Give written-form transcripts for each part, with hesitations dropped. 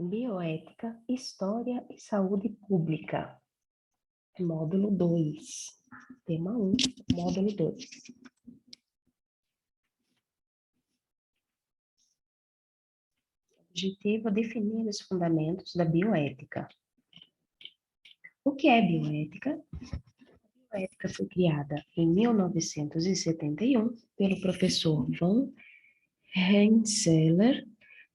Bioética, História e Saúde Pública. Módulo 2. Tema 1, módulo 2. Objetivo: definir os fundamentos da bioética. O que é bioética? A bioética foi criada em 1971 pelo professor von Rensselaer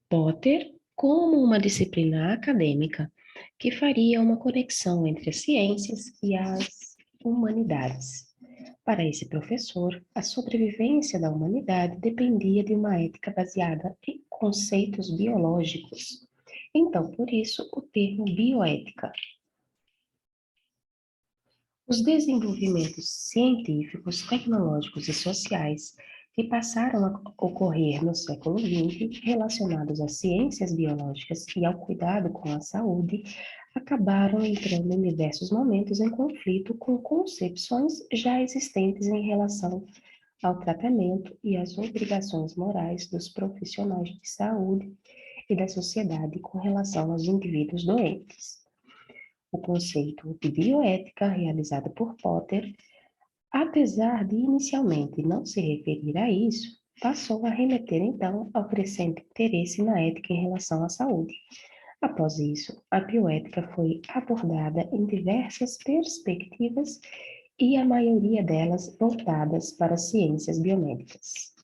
Potter como uma disciplina acadêmica que faria uma conexão entre as ciências e as humanidades. Para esse professor, a sobrevivência da humanidade dependia de uma ética baseada em conceitos biológicos. Então, por isso, o termo bioética. Os desenvolvimentos científicos, tecnológicos e sociais que passaram a ocorrer no século XX, relacionados às ciências biológicas e ao cuidado com a saúde, acabaram entrando em diversos momentos em conflito com concepções já existentes em relação ao tratamento e às obrigações morais dos profissionais de saúde e da sociedade com relação aos indivíduos doentes. O conceito de bioética, realizado por Potter, apesar de inicialmente não se referir a isso, passou a remeter então ao crescente interesse na ética em relação à saúde. Após isso, a bioética foi abordada em diversas perspectivas e a maioria delas voltadas para as ciências biomédicas.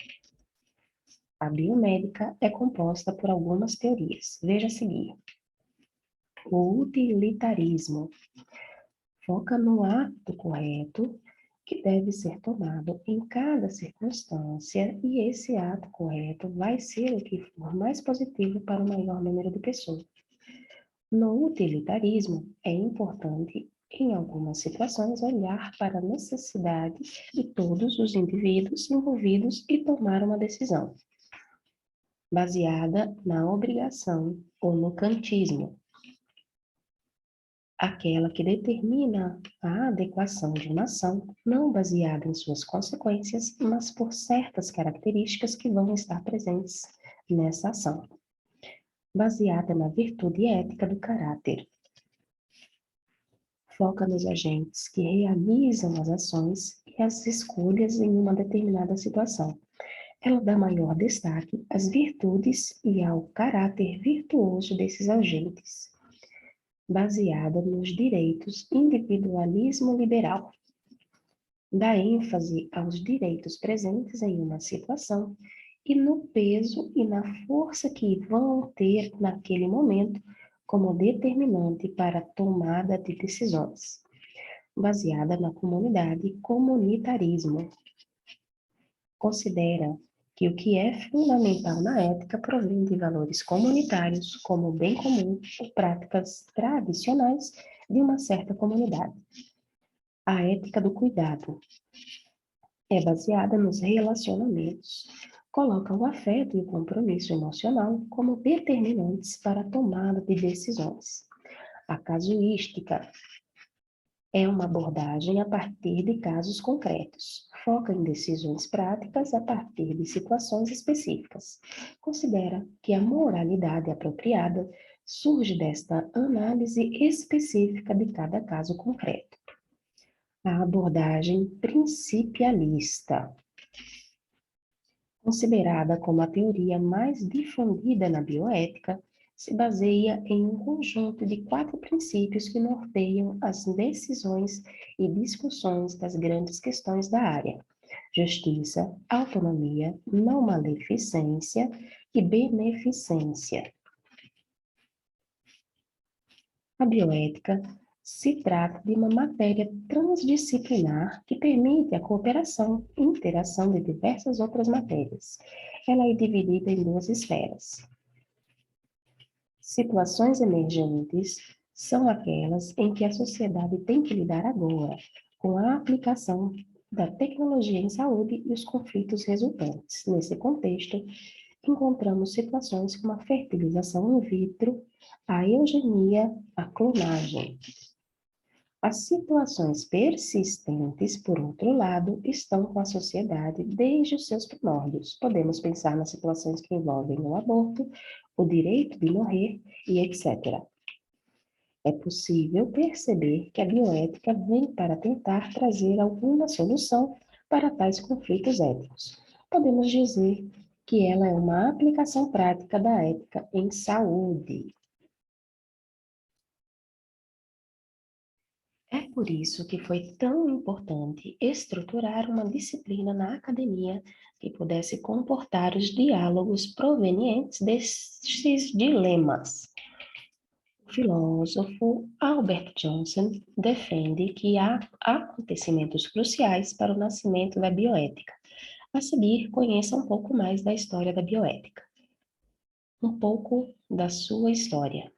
A biomédica é composta por algumas teorias. Veja a seguir. O utilitarismo foca no ato correto que deve ser tomado em cada circunstância, e esse ato correto vai ser o que for mais positivo para o maior número de pessoas. No utilitarismo, é importante, em algumas situações, olhar para a necessidade de todos os indivíduos envolvidos e tomar uma decisão, baseada na obrigação ou no kantismo, aquela que determina a adequação de uma ação, não baseada em suas consequências, mas por certas características que vão estar presentes nessa ação, baseada na virtude ética do caráter. Foca nos agentes que realizam as ações e as escolhas em uma determinada situação. Ela dá maior destaque às virtudes e ao caráter virtuoso desses agentes, baseada nos direitos, individualismo liberal. Dá ênfase aos direitos presentes em uma situação e no peso e na força que vão ter naquele momento como determinante para a tomada de decisões, baseada na comunidade, comunitarismo. Considera que o que é fundamental na ética provém de valores comunitários, como o bem comum ou práticas tradicionais de uma certa comunidade. A ética do cuidado é baseada nos relacionamentos, coloca o afeto e o compromisso emocional como determinantes para a tomada de decisões. A casuística é uma abordagem a partir de casos concretos. Foca em decisões práticas a partir de situações específicas. Considera que a moralidade apropriada surge desta análise específica de cada caso concreto. A abordagem principialista, considerada como a teoria mais difundida na bioética, se baseia em um conjunto de 4 princípios que norteiam as decisões e discussões das grandes questões da área: justiça, autonomia, não maleficência e beneficência. A bioética se trata de uma matéria transdisciplinar que permite a cooperação e interação de diversas outras matérias. Ela é dividida em 2 esferas. Situações emergentes são aquelas em que a sociedade tem que lidar agora com a aplicação da tecnologia em saúde e os conflitos resultantes. Nesse contexto, encontramos situações como a fertilização in vitro, a eugenia, a clonagem. As situações persistentes, por outro lado, estão com a sociedade desde os seus primórdios. Podemos pensar nas situações que envolvem o aborto, o direito de morrer e etc. É possível perceber que a bioética vem para tentar trazer alguma solução para tais conflitos éticos. Podemos dizer que ela é uma aplicação prática da ética em saúde. É por isso que foi tão importante estruturar uma disciplina na academia que pudesse comportar os diálogos provenientes destes dilemas. O filósofo Albert Johnson defende que há acontecimentos cruciais para o nascimento da bioética. A seguir, conheça um pouco mais da história da bioética. Um pouco da sua história.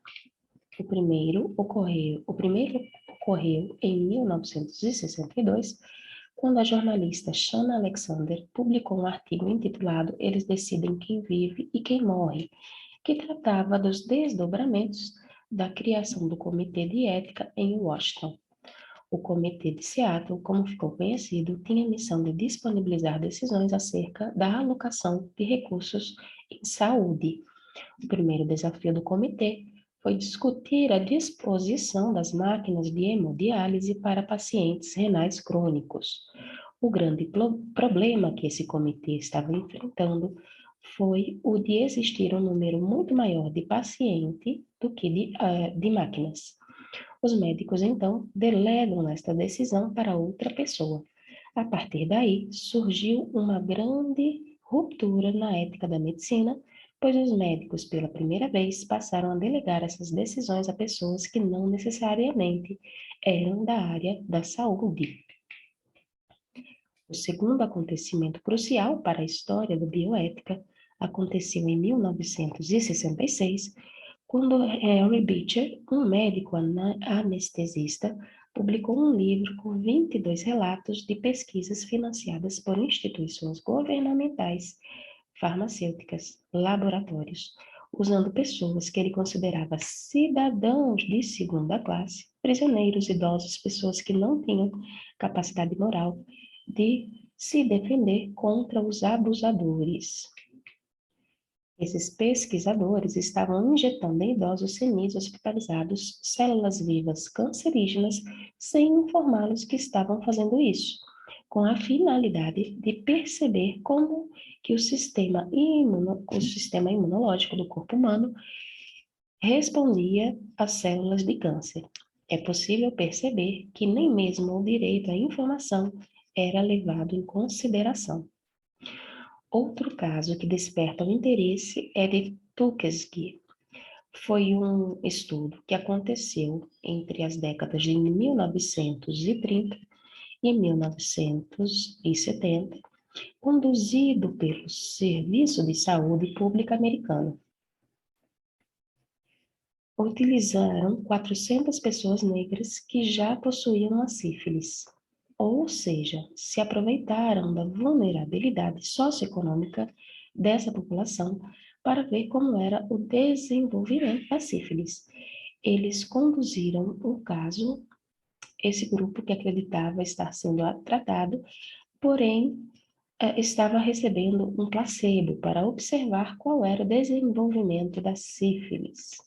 O primeiro ocorreu em 1962, quando a jornalista Shana Alexander publicou um artigo intitulado Eles Decidem Quem Vive e Quem Morre, que tratava dos desdobramentos da criação do Comitê de Ética em Washington. O Comitê de Seattle, como ficou conhecido, tinha a missão de disponibilizar decisões acerca da alocação de recursos em saúde. O primeiro desafio do comitê foi discutir a disposição das máquinas de hemodiálise para pacientes renais crônicos. O grande problema que esse comitê estava enfrentando foi o de existir um número muito maior de pacientes do que de máquinas. Os médicos, então, delegam esta decisão para outra pessoa. A partir daí, surgiu uma grande ruptura na ética da medicina, pois os médicos, pela primeira vez, passaram a delegar essas decisões a pessoas que não necessariamente eram da área da saúde. O segundo acontecimento crucial para a história da bioética aconteceu em 1966, quando Henry Beecher, um médico anestesista, publicou um livro com 22 relatos de pesquisas financiadas por instituições governamentais, farmacêuticas, laboratórios, usando pessoas que ele considerava cidadãos de segunda classe, prisioneiros, idosos, pessoas que não tinham capacidade moral de se defender contra os abusadores. Esses pesquisadores estavam injetando em idosos senis hospitalizados células vivas cancerígenas sem informá-los que estavam fazendo isso, com a finalidade de perceber como que o sistema imunológico do corpo humano respondia às células de câncer. É possível perceber que nem mesmo o direito à informação era levado em consideração. Outro caso que desperta o interesse é de Tuskegee. Foi um estudo que aconteceu entre as décadas de 1930 e 1970, conduzido pelo Serviço de Saúde Pública americano. Utilizaram 400 pessoas negras que já possuíam a sífilis, ou seja, se aproveitaram da vulnerabilidade socioeconômica dessa população para ver como era o desenvolvimento da sífilis. Eles conduziram um caso, esse grupo que acreditava estar sendo tratado, porém estava recebendo um placebo para observar qual era o desenvolvimento da sífilis.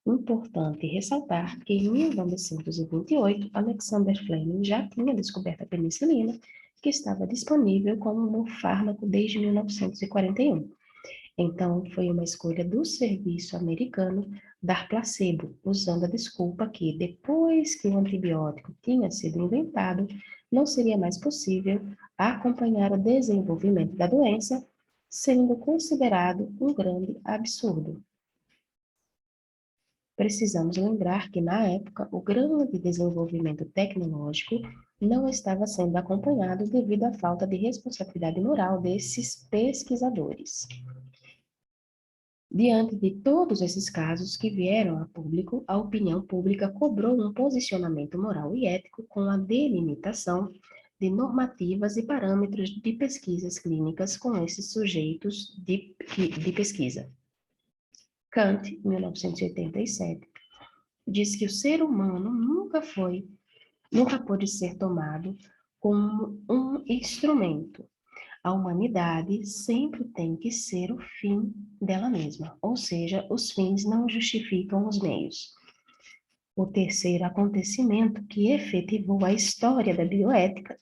Importante ressaltar que em 1928, Alexander Fleming já tinha descoberto a penicilina, que estava disponível como um fármaco desde 1941. Então, foi uma escolha do serviço americano dar placebo, usando a desculpa que, depois que o antibiótico tinha sido inventado, não seria mais possível acompanhar o desenvolvimento da doença, sendo considerado um grande absurdo. Precisamos lembrar que, na época, o grande desenvolvimento tecnológico não estava sendo acompanhado devido à falta de responsabilidade moral desses pesquisadores. Diante de todos esses casos que vieram a público, a opinião pública cobrou um posicionamento moral e ético com a delimitação de normativas e parâmetros de pesquisas clínicas com esses sujeitos de pesquisa. Kant, 1987. diz que o ser humano nunca pôde ser tomado como um instrumento. A humanidade sempre tem que ser o fim dela mesma, ou seja, os fins não justificam os meios. O terceiro acontecimento que efetivou a história da bioética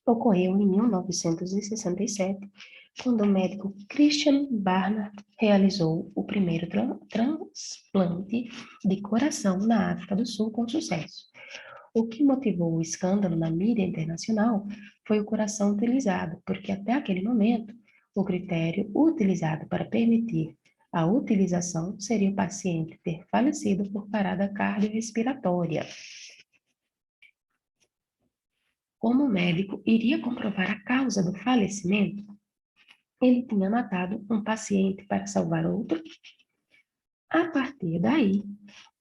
ocorreu em 1967, quando o médico Christian Barnard realizou o primeiro transplante de coração na África do Sul com sucesso. O que motivou o escândalo na mídia internacional foi o coração utilizado, porque até aquele momento, o critério utilizado para permitir a utilização seria o paciente ter falecido por parada cardiorrespiratória. Como o médico iria comprovar a causa do falecimento, ele tinha matado um paciente para salvar outro. A partir daí,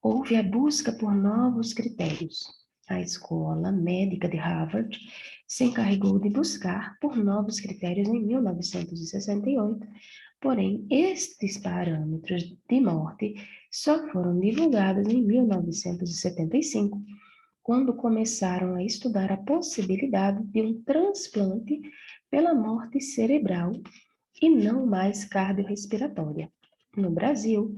houve a busca por novos critérios. A Escola Médica de Harvard se encarregou de buscar por novos critérios em 1968, porém, estes parâmetros de morte só foram divulgados em 1975, quando começaram a estudar a possibilidade de um transplante pela morte cerebral e não mais cardiorrespiratória. No Brasil,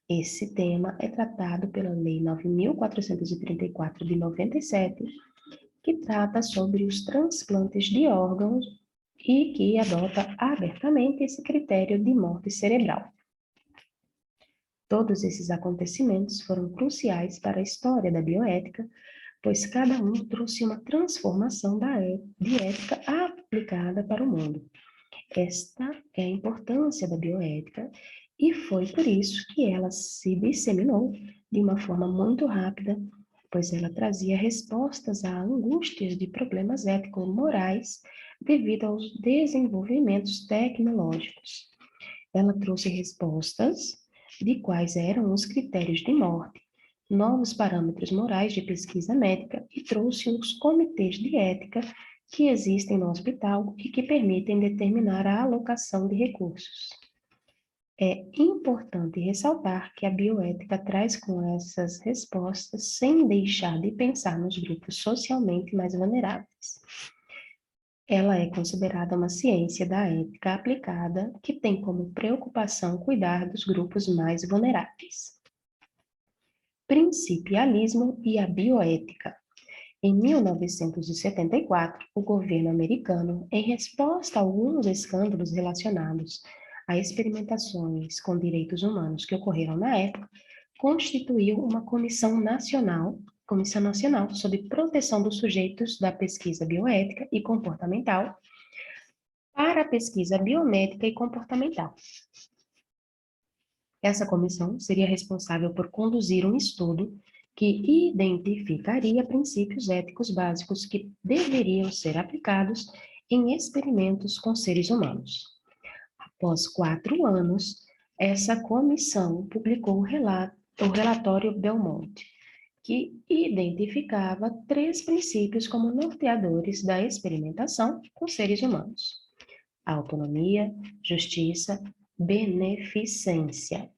esse tema é tratado pela Lei 9.434 de 97, que trata sobre os transplantes de órgãos e que adota abertamente esse critério de morte cerebral. Todos esses acontecimentos foram cruciais para a história da bioética, pois cada um trouxe uma transformação da bioética aplicada para o mundo. Esta é a importância da bioética e foi por isso que ela se disseminou de uma forma muito rápida, pois ela trazia respostas a angústias de problemas ético-morais devido aos desenvolvimentos tecnológicos. Ela trouxe respostas de quais eram os critérios de morte, novos parâmetros morais de pesquisa médica e trouxe os comitês de ética que existem no hospital e que permitem determinar a alocação de recursos. É importante ressaltar que a bioética traz com essas respostas sem deixar de pensar nos grupos socialmente mais vulneráveis. Ela é considerada uma ciência da ética aplicada que tem como preocupação cuidar dos grupos mais vulneráveis. Principialismo e a bioética. Em 1974, o governo americano, em resposta a alguns escândalos relacionados a experimentações com direitos humanos que ocorreram na época, constituiu uma Comissão Nacional sob proteção dos sujeitos da pesquisa bioética e comportamental para a pesquisa biomédica e comportamental. Essa comissão seria responsável por conduzir um estudo que identificaria princípios éticos básicos que deveriam ser aplicados em experimentos com seres humanos. Após 4 anos, essa comissão publicou o relatório Belmont, que identificava 3 princípios como norteadores da experimentação com seres humanos: autonomia, justiça, beneficência.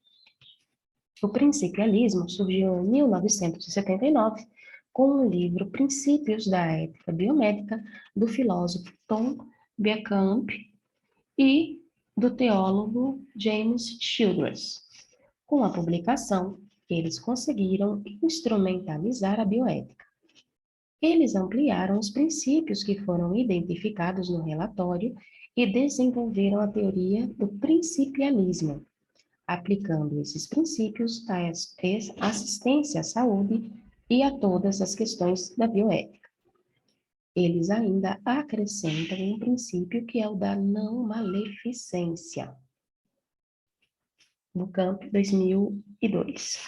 O principialismo surgiu em 1979 com o livro Princípios da Ética Biomédica, do filósofo Tom Beauchamp e do teólogo James Childress. Com a publicação, eles conseguiram instrumentalizar a bioética. Eles ampliaram os princípios que foram identificados no relatório e desenvolveram a teoria do principialismo, aplicando esses princípios à assistência à saúde e a todas as questões da bioética. Eles ainda acrescentam um princípio que é o da não maleficência, no campo 2002.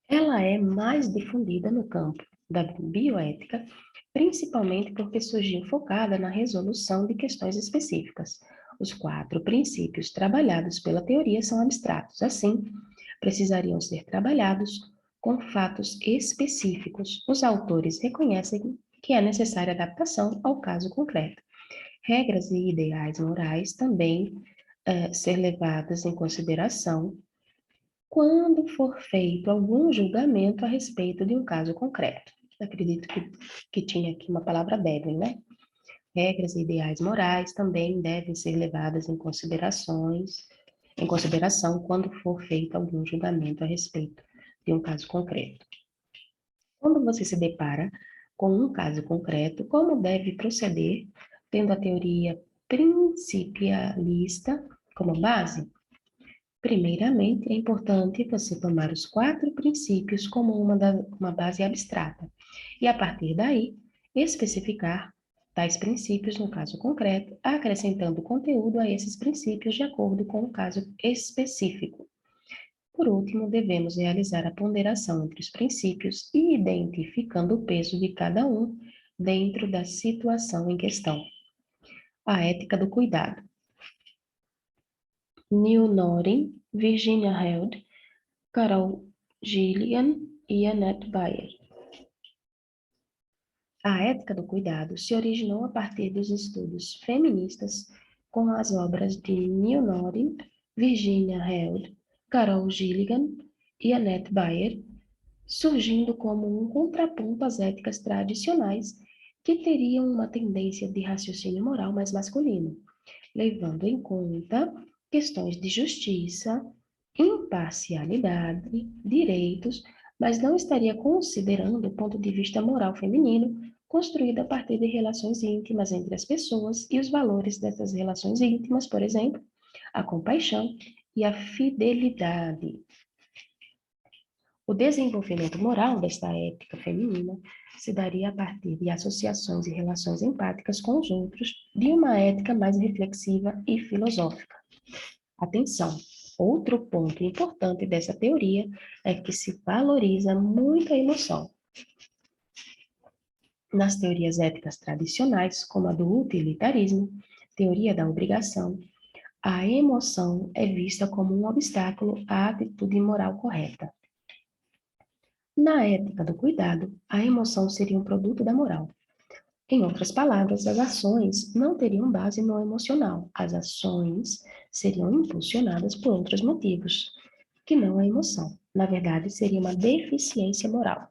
Ela é mais difundida no campo da bioética, principalmente porque surgiu focada na resolução de questões específicas. Os 4 princípios trabalhados pela teoria são abstratos, assim, precisariam ser trabalhados com fatos específicos. Os autores reconhecem que é necessária adaptação ao caso concreto. Regras e ideais morais também ser levadas em consideração quando for feito algum julgamento a respeito de um caso concreto. Acredito que tinha aqui uma palavra devem, né? Regras e ideais morais também devem ser levadas em consideração quando for feito algum julgamento a respeito de um caso concreto. Quando você se depara com um caso concreto, como deve proceder, tendo a teoria principialista como base? Primeiramente, é importante você tomar os 4 princípios como uma base abstrata, e a partir daí, especificar tais princípios no caso concreto, acrescentando conteúdo a esses princípios de acordo com o caso específico. Por último, devemos realizar a ponderação entre os princípios e identificando o peso de cada um dentro da situação em questão. A ética do cuidado. Neil Norton, Virginia Held, Carol Gilligan e Annette Bayer. A ética do cuidado se originou a partir dos estudos feministas com as obras de Neil Norton, Virginia Held, Carol Gilligan e Annette Bayer, surgindo como um contraponto às éticas tradicionais que teriam uma tendência de raciocínio moral mais masculino, levando em conta questões de justiça, imparcialidade, direitos, mas não estaria considerando o ponto de vista moral feminino construído a partir de relações íntimas entre as pessoas e os valores dessas relações íntimas, por exemplo, a compaixão e a fidelidade. O desenvolvimento moral desta ética feminina se daria a partir de associações e relações empáticas com os outros, de uma ética mais reflexiva e filosófica. Atenção! Outro ponto importante dessa teoria é que se valoriza muito a emoção. Nas teorias éticas tradicionais, como a do utilitarismo, teoria da obrigação, a emoção é vista como um obstáculo à atitude moral correta. Na ética do cuidado, a emoção seria um produto da moral. Em outras palavras, as ações não teriam base no emocional. As ações seriam impulsionadas por outros motivos, que não a emoção. Na verdade, seria uma deficiência moral.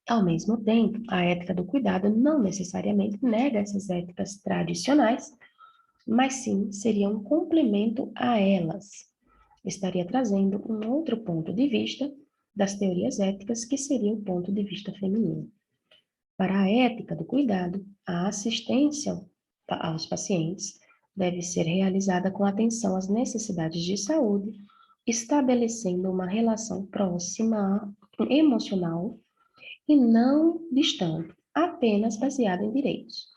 Ao mesmo tempo, a ética do cuidado não necessariamente nega essas éticas tradicionais, mas sim seria um complemento a elas. Estaria trazendo um outro ponto de vista das teorias éticas, que seria o ponto de vista feminino. Para a ética do cuidado, a assistência aos pacientes deve ser realizada com atenção às necessidades de saúde, estabelecendo uma relação próxima, emocional e não distante, apenas baseada em direitos.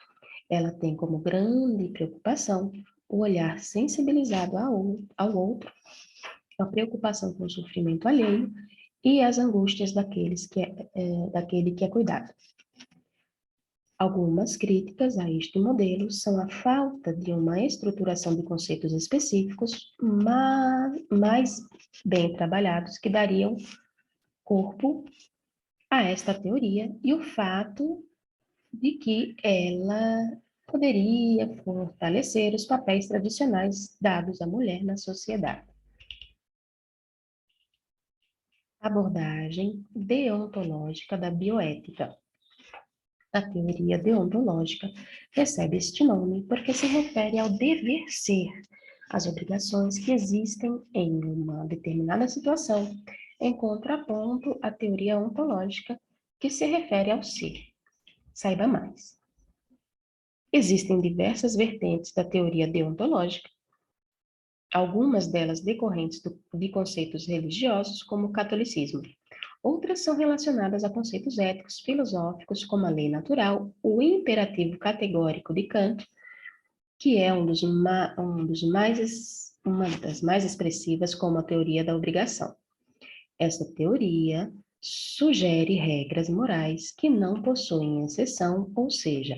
Ela tem como grande preocupação o olhar sensibilizado ao outro, a preocupação com o sofrimento alheio e as angústias daquele que é cuidado. Algumas críticas a este modelo são a falta de uma estruturação de conceitos específicos, mais bem trabalhados, que dariam corpo a esta teoria, e o fato de que ela poderia fortalecer os papéis tradicionais dados à mulher na sociedade. Abordagem deontológica da bioética. A teoria deontológica recebe este nome porque se refere ao dever ser, às obrigações que existem em uma determinada situação, em contraponto à teoria ontológica, que se refere ao ser. Saiba mais. Existem diversas vertentes da teoria deontológica, algumas delas decorrentes de conceitos religiosos, como o catolicismo. Outras são relacionadas a conceitos éticos, filosóficos, como a lei natural, o imperativo categórico de Kant, que é uma das mais expressivas, como a teoria da obrigação. Essa teoria sugere regras morais que não possuem exceção, ou seja,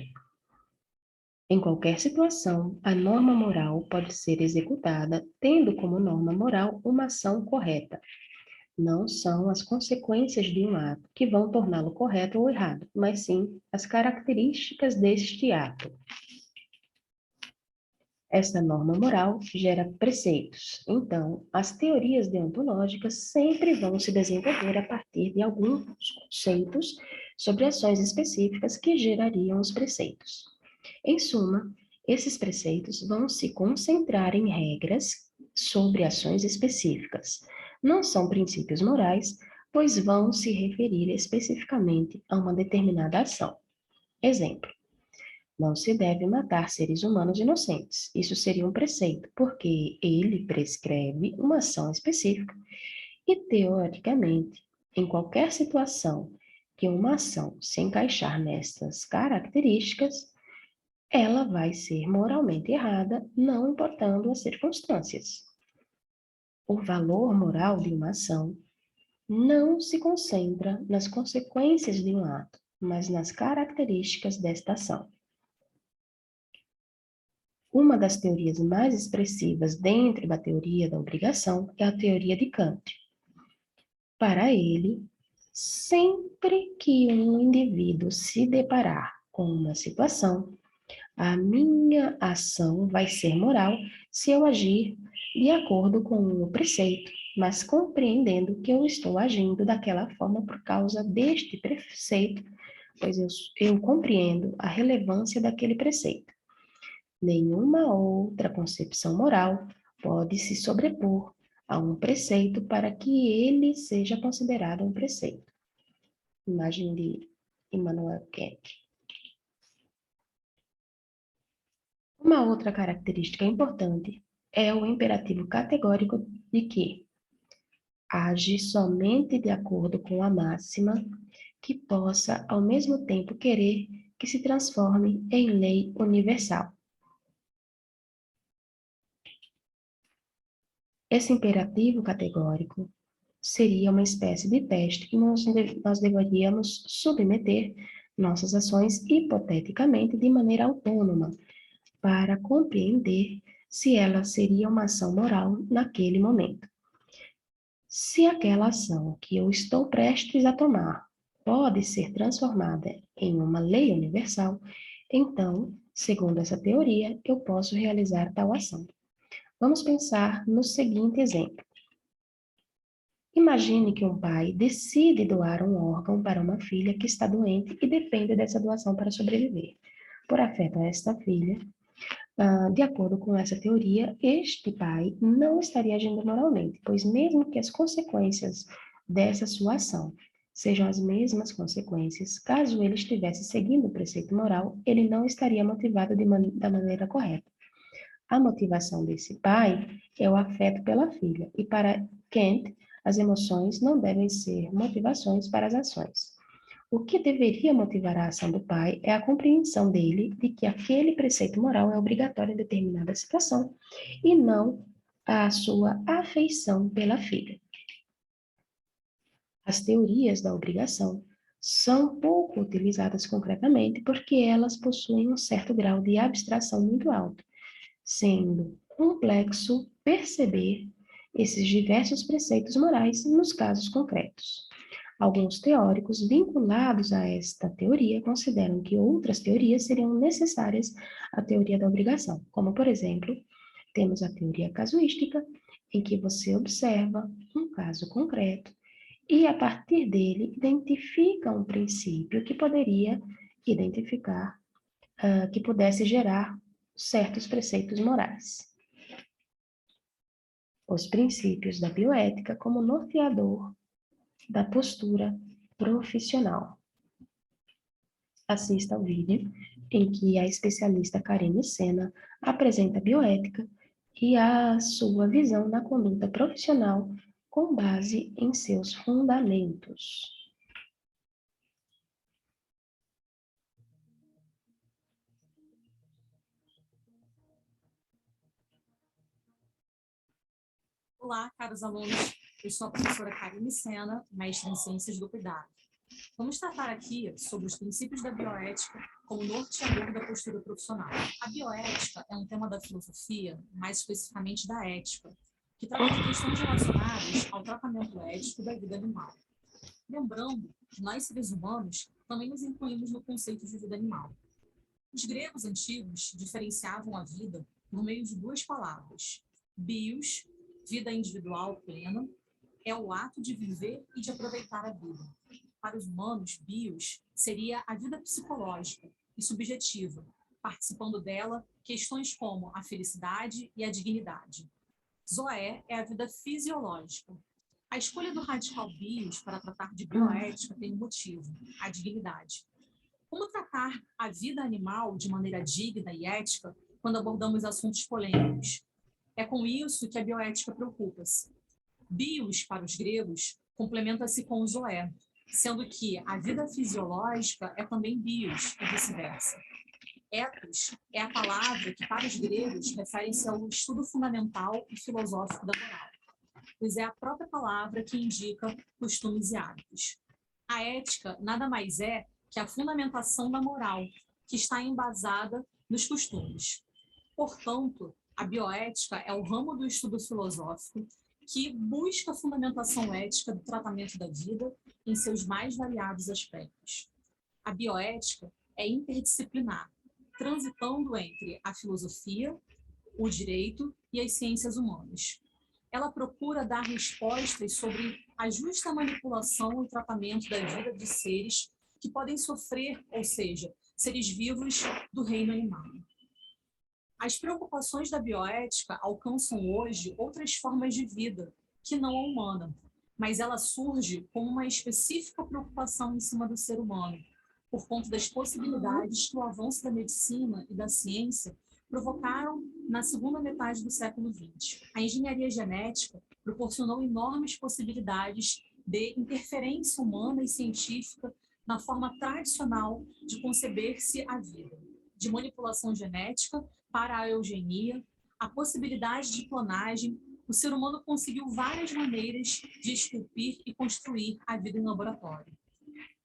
em qualquer situação, a norma moral pode ser executada tendo como norma moral uma ação correta. Não são as consequências de um ato que vão torná-lo correto ou errado, mas sim as características deste ato. Esta norma moral gera preceitos. Então, as teorias deontológicas sempre vão se desenvolver a partir de alguns conceitos sobre ações específicas que gerariam os preceitos. Em suma, esses preceitos vão se concentrar em regras sobre ações específicas. Não são princípios morais, pois vão se referir especificamente a uma determinada ação. Exemplo: não se deve matar seres humanos inocentes. Isso seria um preceito, porque ele prescreve uma ação específica e, teoricamente, em qualquer situação que uma ação se encaixar nessas características, ela vai ser moralmente errada, não importando as circunstâncias. O valor moral de uma ação não se concentra nas consequências de um ato, mas nas características desta ação. Uma das teorias mais expressivas dentro da teoria da obrigação é a teoria de Kant. Para ele, sempre que um indivíduo se deparar com uma situação, a minha ação vai ser moral se eu agir de acordo com o preceito, mas compreendendo que eu estou agindo daquela forma por causa deste preceito, pois eu compreendo a relevância daquele preceito. Nenhuma outra concepção moral pode se sobrepor a um preceito para que ele seja considerado um preceito. Imagem de Immanuel Kant. Uma outra característica importante é o imperativo categórico de que age somente de acordo com a máxima que possa, ao mesmo tempo, querer que se transforme em lei universal. Esse imperativo categórico seria uma espécie de teste que nós deveríamos submeter nossas ações hipoteticamente de maneira autônoma, para compreender se ela seria uma ação moral naquele momento. Se aquela ação que eu estou prestes a tomar pode ser transformada em uma lei universal, então, segundo essa teoria, eu posso realizar tal ação. Vamos pensar no seguinte exemplo. Imagine que um pai decide doar um órgão para uma filha que está doente e depende dessa doação para sobreviver. Por afeto a esta filha, de acordo com essa teoria, este pai não estaria agindo moralmente, pois mesmo que as consequências dessa sua ação sejam as mesmas consequências, caso ele estivesse seguindo o preceito moral, ele não estaria motivado da maneira correta. A motivação desse pai é o afeto pela filha, e para Kant, as emoções não devem ser motivações para as ações. O que deveria motivar a ação do pai é a compreensão dele de que aquele preceito moral é obrigatório em determinada situação e não a sua afeição pela filha. As teorias da obrigação são pouco utilizadas concretamente porque elas possuem um certo grau de abstração muito alto, sendo complexo perceber esses diversos preceitos morais nos casos concretos. Alguns teóricos vinculados a esta teoria consideram que outras teorias seriam necessárias à teoria da obrigação, como, por exemplo, temos a teoria casuística, em que você observa um caso concreto e, a partir dele, identifica um princípio que poderia identificar, que pudesse gerar certos preceitos morais. Os princípios da bioética como norteador da postura profissional. Assista ao vídeo em que a especialista Karine Sena apresenta a bioética e a sua visão na conduta profissional com base em seus fundamentos. Olá, caros alunos. Eu sou a professora Karine Sena, mestre em Ciências do Cuidado. Vamos tratar aqui sobre os princípios da bioética como norteador da postura profissional. A bioética é um tema da filosofia, mais especificamente da ética, que trata de questões relacionadas ao tratamento ético da vida animal. Lembrando que nós, seres humanos, também nos incluímos no conceito de vida animal. Os gregos antigos diferenciavam a vida por meio de duas palavras. Bios, vida individual plena, é o ato de viver e de aproveitar a vida. Para os humanos, bios seria a vida psicológica e subjetiva, participando dela questões como a felicidade e a dignidade. Zoé é a vida fisiológica. A escolha do radical bios para tratar de bioética tem um motivo, a dignidade. Como tratar a vida animal de maneira digna e ética quando abordamos assuntos polêmicos? É com isso que a bioética preocupa-se. Bios, para os gregos, complementa-se com o zoé, sendo que a vida fisiológica é também bios e vice-versa. Ethos é a palavra que, para os gregos, refere-se ao estudo fundamental e filosófico da moral, pois é a própria palavra que indica costumes e hábitos. A ética nada mais é que a fundamentação da moral, que está embasada nos costumes. Portanto, a bioética é o ramo do estudo filosófico que busca a fundamentação ética do tratamento da vida em seus mais variados aspectos. A bioética é interdisciplinar, transitando entre a filosofia, o direito e as ciências humanas. Ela procura dar respostas sobre a justa manipulação e tratamento da vida de seres que podem sofrer, ou seja, seres vivos do reino animal. As preocupações da bioética alcançam hoje outras formas de vida, que não a humana, mas ela surge como uma específica preocupação em cima do ser humano, por conta das possibilidades que o avanço da medicina e da ciência provocaram na segunda metade do século XX. A engenharia genética proporcionou enormes possibilidades de interferência humana e científica na forma tradicional de conceber-se a vida, de manipulação genética para a eugenia, a possibilidade de clonagem. O ser humano conseguiu várias maneiras de esculpir e construir a vida em laboratório.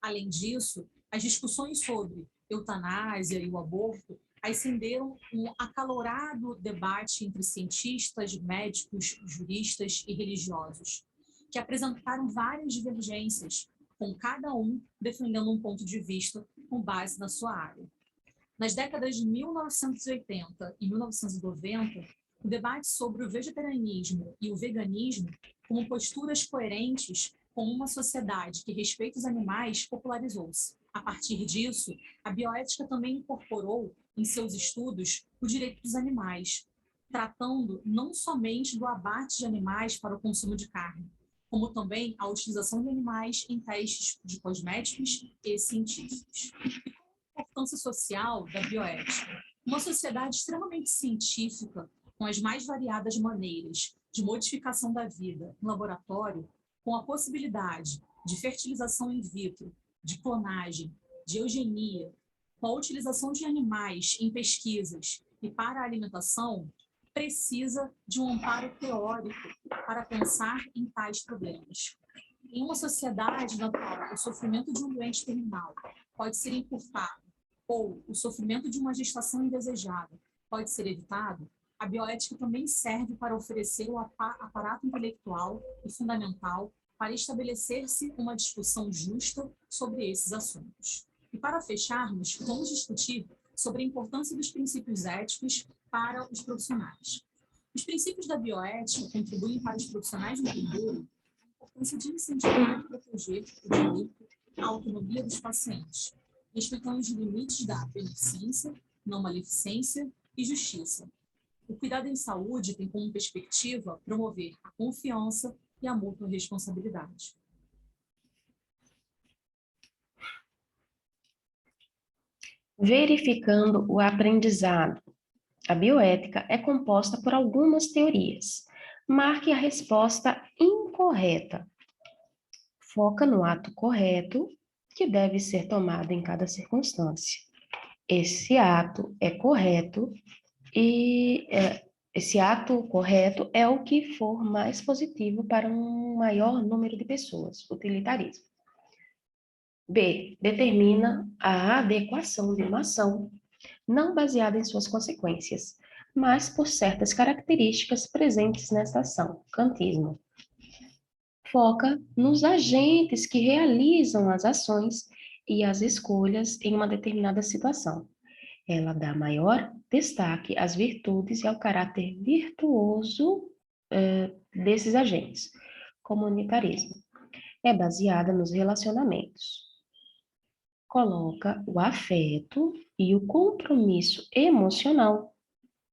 Além disso, as discussões sobre eutanásia e o aborto acenderam um acalorado debate entre cientistas, médicos, juristas e religiosos, que apresentaram várias divergências, com cada um defendendo um ponto de vista com base na sua área. Nas décadas de 1980 e 1990, o debate sobre o vegetarianismo e o veganismo, como posturas coerentes com uma sociedade que respeita os animais, popularizou-se. A partir disso, a bioética também incorporou em seus estudos o direito dos animais, tratando não somente do abate de animais para o consumo de carne, como também a utilização de animais em testes de cosméticos e científicos. A importância social da bioética. Uma sociedade extremamente científica, com as mais variadas maneiras de modificação da vida em laboratório, com a possibilidade de fertilização in vitro, de clonagem, de eugenia, com a utilização de animais em pesquisas e para a alimentação, precisa de um amparo teórico para pensar em tais problemas. Em uma sociedade na qual o sofrimento de um doente terminal pode ser encurtado ou o sofrimento de uma gestação indesejada pode ser evitado, a bioética também serve para oferecer o aparato intelectual e fundamental para estabelecer-se uma discussão justa sobre esses assuntos. E para fecharmos, vamos discutir sobre a importância dos princípios éticos para os profissionais. Os princípios da bioética contribuem para os profissionais entenderem a importância de incentivar e proteger o direito à autonomia dos pacientes, respeitando os limites da beneficência, não maleficência e justiça. O cuidado em saúde tem como perspectiva promover a confiança e a mútua responsabilidade. Verificando o aprendizado. A bioética é composta por algumas teorias. Marque a resposta incorreta. Foca no ato correto que deve ser tomado em cada circunstância. Esse ato é correto e esse ato correto é o que for mais positivo para um maior número de pessoas. Utilitarismo. B. Determina a adequação de uma ação, não baseada em suas consequências, mas por certas características presentes nessa ação. Kantismo. Foca nos agentes que realizam as ações e as escolhas em uma determinada situação. Ela dá maior destaque às virtudes e ao caráter virtuoso desses agentes. Comunitarismo. É baseada nos relacionamentos. Coloca o afeto e o compromisso emocional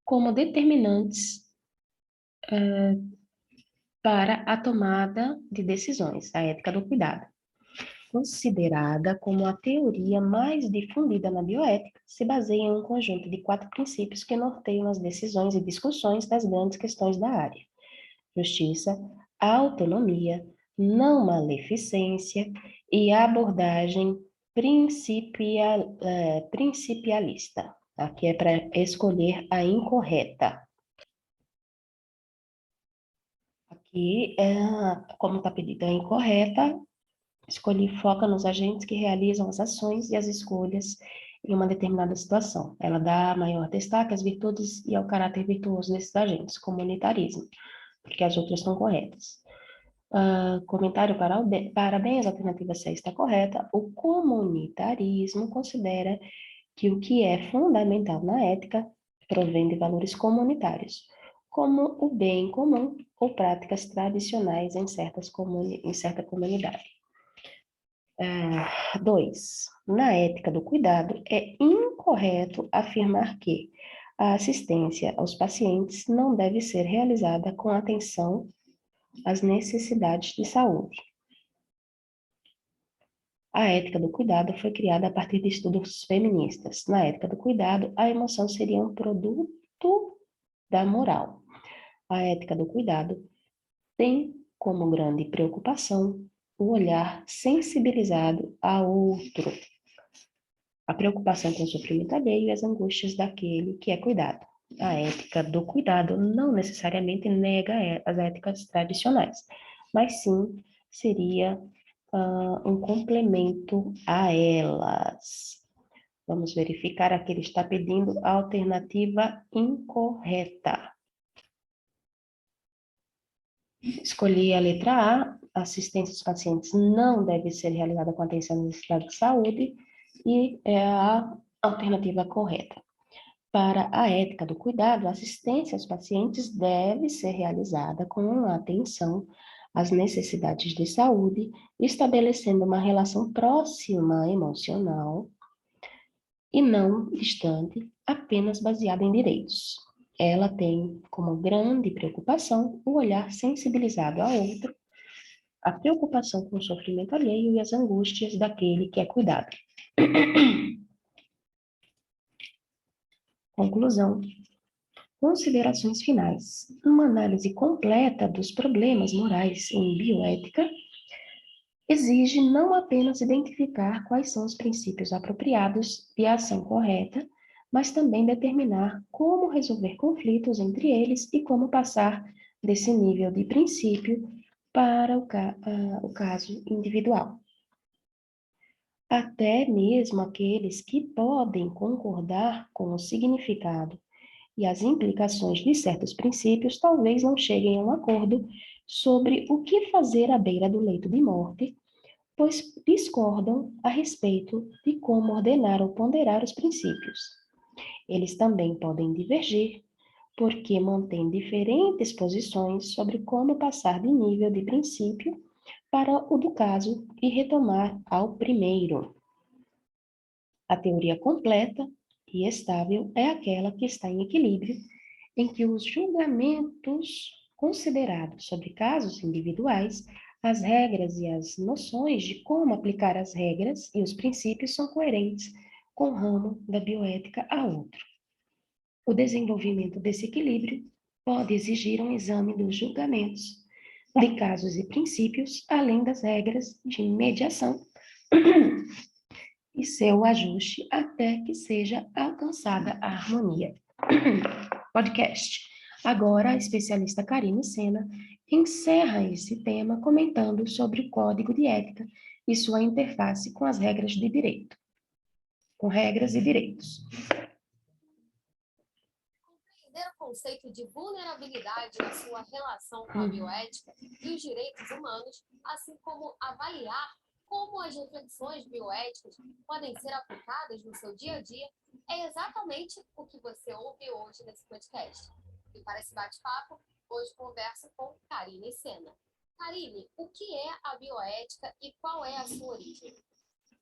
como determinantes para a tomada de decisões, a ética do cuidado. Considerada como a teoria mais difundida na bioética, se baseia em um conjunto de 4 princípios que norteiam as decisões e discussões das grandes questões da área: justiça, autonomia, não maleficência e abordagem principialista. Aqui é para escolher a incorreta. Aqui, como está pedida a incorreta, escolhi foca nos agentes que realizam as ações e as escolhas em uma determinada situação. Ela dá maior destaque às virtudes e ao caráter virtuoso desses agentes, comunitarismo, porque as outras estão corretas. Comentário parabéns, a alternativa C está correta. O comunitarismo considera que o que é fundamental na ética provém de valores comunitários, como o bem comum ou práticas tradicionais em certa comunidade. 2. Na ética do cuidado, é incorreto afirmar que a assistência aos pacientes não deve ser realizada com atenção às necessidades de saúde. A ética do cuidado foi criada a partir de estudos feministas. Na ética do cuidado, a emoção seria um produto da moral. A ética do cuidado tem como grande preocupação o olhar sensibilizado ao outro, a preocupação com o sofrimento alheio e as angústias daquele que é cuidado. A ética do cuidado não necessariamente nega as éticas tradicionais, mas sim seria um complemento a elas. Vamos verificar, aqui ele está pedindo a alternativa incorreta. Escolhi a letra A, assistência aos pacientes não deve ser realizada com atenção à necessidade de saúde, e é a alternativa correta. Para a ética do cuidado, a assistência aos pacientes deve ser realizada com atenção às necessidades de saúde, estabelecendo uma relação próxima emocional e não distante, apenas baseada em direitos. Ela tem como grande preocupação o olhar sensibilizado ao outro, a preocupação com o sofrimento alheio e as angústias daquele que é cuidado. Conclusão. Considerações finais. Uma análise completa dos problemas morais em bioética exige não apenas identificar quais são os princípios apropriados e a ação correta, mas também determinar como resolver conflitos entre eles e como passar desse nível de princípio para o caso individual. Até mesmo aqueles que podem concordar com o significado e as implicações de certos princípios talvez não cheguem a um acordo sobre o que fazer à beira do leito de morte, pois discordam a respeito de como ordenar ou ponderar os princípios. Eles também podem divergir, porque mantêm diferentes posições sobre como passar de nível de princípio para o do caso e retomar ao primeiro. A teoria completa e estável é aquela que está em equilíbrio, em que os julgamentos considerados sobre casos individuais, as regras e as noções de como aplicar as regras e os princípios são coerentes com o ramo da bioética a outro. O desenvolvimento desse equilíbrio pode exigir um exame dos julgamentos de casos e princípios, além das regras de mediação e seu ajuste até que seja alcançada a harmonia. Podcast. Agora, a especialista Karine Sena encerra esse tema comentando sobre o Código de Ética e sua interface com as regras de direito. Com regras e direitos. Compreender o conceito de vulnerabilidade na sua relação com a bioética e os direitos humanos, assim como avaliar como as reflexões bioéticas podem ser aplicadas no seu dia a dia, é exatamente o que você ouve hoje nesse podcast. E para esse bate-papo, hoje converso com Karine Sena. Karine, o que é a bioética e qual é a sua origem?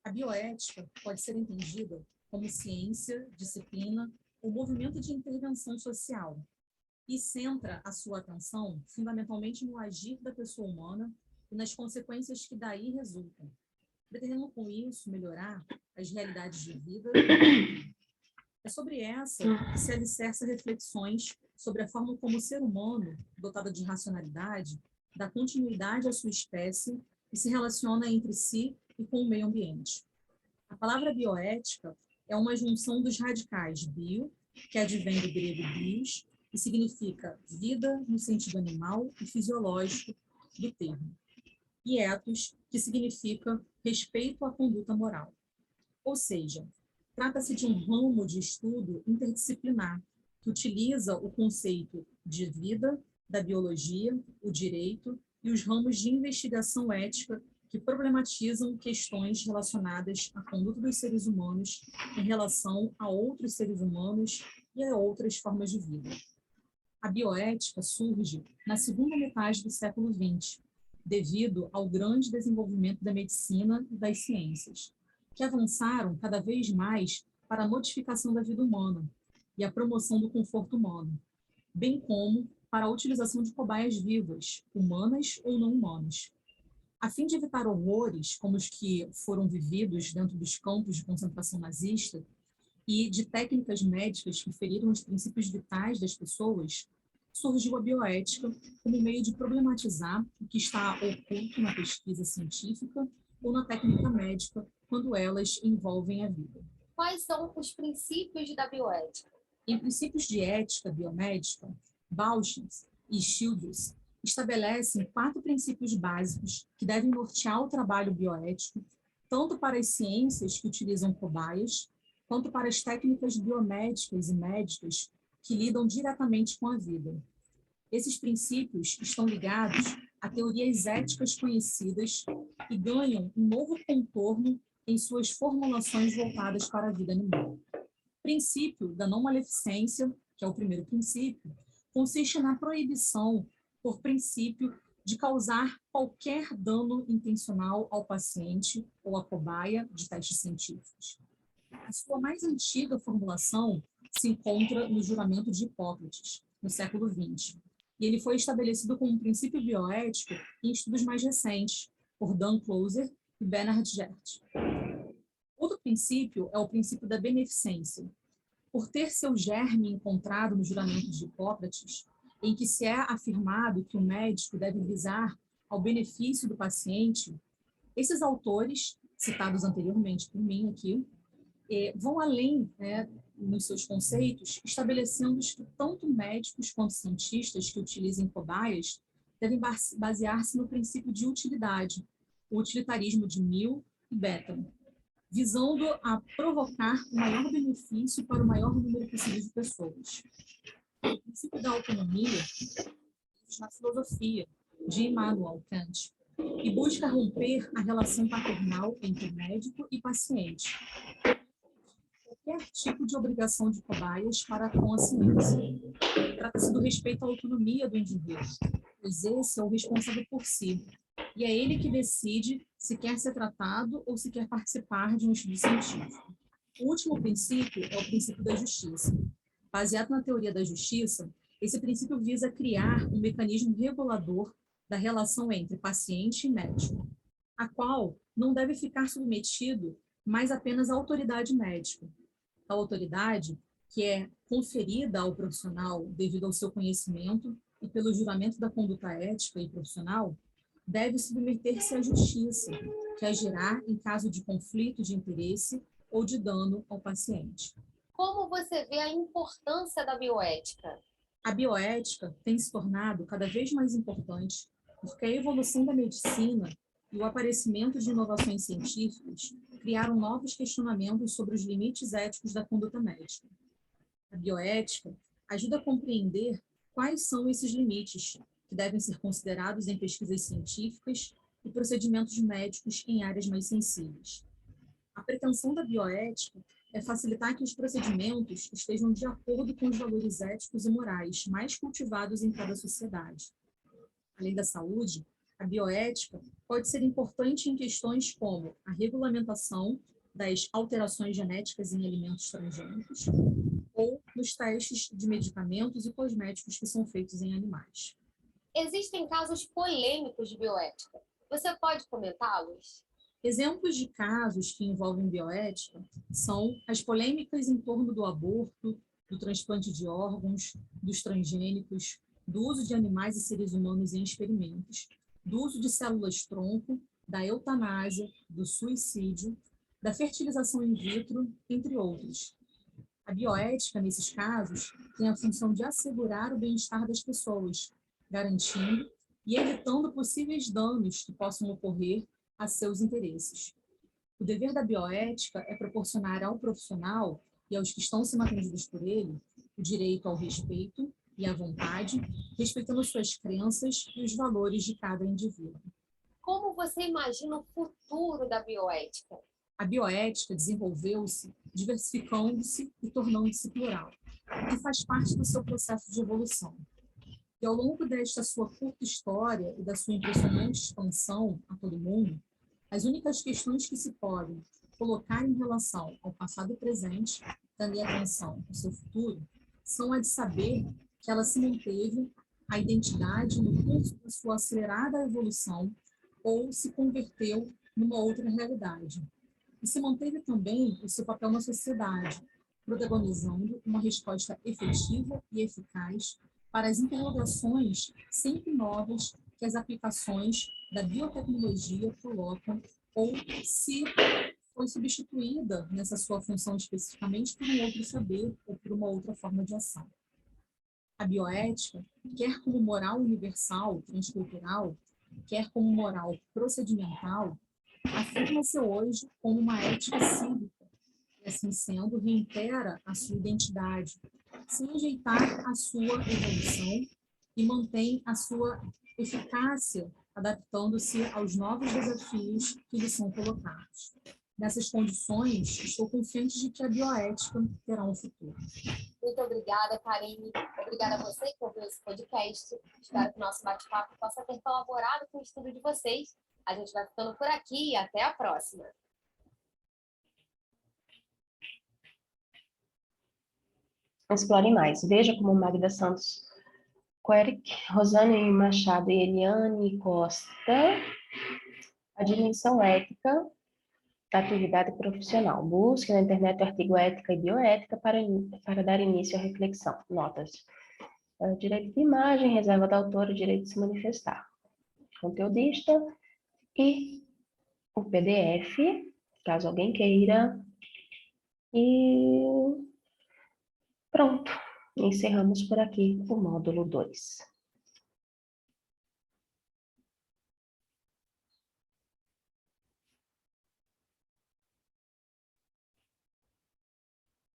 A bioética pode ser entendida como ciência, disciplina ou movimento de intervenção social e centra a sua atenção fundamentalmente no agir da pessoa humana e nas consequências que daí resultam, pretendendo com isso melhorar as realidades de vida. É sobre essa que se alicerça reflexões sobre a forma como o ser humano, dotado de racionalidade, dá continuidade à sua espécie e se relaciona entre si e com o meio ambiente. A palavra bioética é uma junção dos radicais bio, que advém do grego bios, que significa vida no sentido animal e fisiológico do termo, e ethos, que significa respeito à conduta moral. Ou seja, trata-se de um ramo de estudo interdisciplinar que utiliza o conceito de vida, da biologia, o direito e os ramos de investigação ética que problematizam questões relacionadas à conduta dos seres humanos em relação a outros seres humanos e a outras formas de vida. A bioética surge na segunda metade do século XX, devido ao grande desenvolvimento da medicina e das ciências, que avançaram cada vez mais para a modificação da vida humana e a promoção do conforto humano, bem como para a utilização de cobaias vivas, humanas ou não humanas. A fim de evitar horrores como os que foram vividos dentro dos campos de concentração nazista e de técnicas médicas que feriram os princípios vitais das pessoas, surgiu a bioética como meio de problematizar o que está oculto na pesquisa científica ou na técnica médica quando elas envolvem a vida. Quais são os princípios da bioética? Em Princípios de Ética Biomédica, Bauschitz e Childress estabelecem 4 princípios básicos que devem nortear o trabalho bioético, tanto para as ciências que utilizam cobaias, quanto para as técnicas biomédicas e médicas que lidam diretamente com a vida. Esses princípios estão ligados a teorias éticas conhecidas e ganham um novo contorno em suas formulações voltadas para a vida animal. O princípio da não maleficência, que é o primeiro princípio, consiste na proibição, por princípio, de causar qualquer dano intencional ao paciente ou à cobaia de testes científicos. A sua mais antiga formulação se encontra no juramento de Hipócrates, no século XX, e ele foi estabelecido como um princípio bioético em estudos mais recentes, por Dan Closer e Bernard Gert. Outro princípio é o princípio da beneficência. Por ter seu germe encontrado no juramento de Hipócrates, em que se é afirmado que o médico deve visar ao benefício do paciente, esses autores, citados anteriormente por mim aqui, vão além, nos seus conceitos, estabelecendo que tanto médicos quanto cientistas que utilizem cobaias devem basear-se no princípio de utilidade, o utilitarismo de Mill e Beckman, visando a provocar o maior benefício para o maior número possível de pessoas. O princípio da autonomia, na filosofia de Immanuel Kant, e busca romper a relação paternal entre médico e paciente. Qualquer tipo de obrigação de cobaias para com a ciência. Trata-se do respeito à autonomia do indivíduo, pois esse é o responsável por si, e é ele que decide se quer ser tratado ou se quer participar de um estudo científico. O último princípio é o princípio da justiça. Baseado na teoria da justiça, esse princípio visa criar um mecanismo regulador da relação entre paciente e médico, a qual não deve ficar submetido mais apenas à autoridade médica. A autoridade, que é conferida ao profissional devido ao seu conhecimento e pelo juramento da conduta ética e profissional, deve submeter-se à justiça, que agirá em caso de conflito de interesse ou de dano ao paciente. Como você vê a importância da bioética? A bioética tem se tornado cada vez mais importante porque a evolução da medicina e o aparecimento de inovações científicas criaram novos questionamentos sobre os limites éticos da conduta médica. A bioética ajuda a compreender quais são esses limites que devem ser considerados em pesquisas científicas e procedimentos médicos em áreas mais sensíveis. A pretensão da bioética é facilitar que os procedimentos estejam de acordo com os valores éticos e morais mais cultivados em cada sociedade. Além da saúde, a bioética pode ser importante em questões como a regulamentação das alterações genéticas em alimentos transgênicos ou nos testes de medicamentos e cosméticos que são feitos em animais. Existem casos polêmicos de bioética. Você pode comentá-los? Exemplos de casos que envolvem bioética são as polêmicas em torno do aborto, do transplante de órgãos, dos transgênicos, do uso de animais e seres humanos em experimentos, do uso de células-tronco, da eutanásia, do suicídio, da fertilização in vitro, entre outros. A bioética, nesses casos, tem a função de assegurar o bem-estar das pessoas, garantindo e evitando possíveis danos que possam ocorrer a seus interesses. O dever da bioética é proporcionar ao profissional e aos que estão sendo atendidos por ele o direito ao respeito e à vontade, respeitando suas crenças e os valores de cada indivíduo. Como você imagina o futuro da bioética? A bioética desenvolveu-se, diversificando-se e tornando-se plural, o que faz parte do seu processo de evolução. E ao longo desta sua curta história e da sua impressionante expansão a todo mundo, as únicas questões que se podem colocar em relação ao passado e presente, dando atenção ao seu futuro, são a de saber que ela se manteve a identidade no curso da sua acelerada evolução ou se converteu numa outra realidade. E se manteve também o seu papel na sociedade, protagonizando uma resposta efetiva e eficaz para as interrogações sempre novas que as aplicações da biotecnologia colocam, ou se foi substituída nessa sua função especificamente por um outro saber ou por uma outra forma de ação. A bioética, quer como moral universal, transcultural, quer como moral procedimental, afirma-se hoje como uma ética cívica, e assim sendo, reitera a sua identidade, sem rejeitar a sua evolução e mantém a sua eficácia, adaptando-se aos novos desafios que lhe são colocados. Nessas condições, estou confiante de que a bioética terá um futuro. Muito obrigada, Karine. Obrigada a você que ouviu esse podcast. Espero que o nosso bate-papo possa ter colaborado com o estudo de vocês. A gente vai ficando por aqui e até a próxima. Explore mais. Veja como Magda Santos Queric, Rosane Machado e Eliane Costa, a dimensão ética da atividade profissional. Busque na internet o artigo Ética e Bioética para dar início à reflexão. Notas. Direito de imagem, reserva da autora, direito de se manifestar. Conteudista e o PDF, caso alguém queira. E pronto. Encerramos por aqui o módulo 2.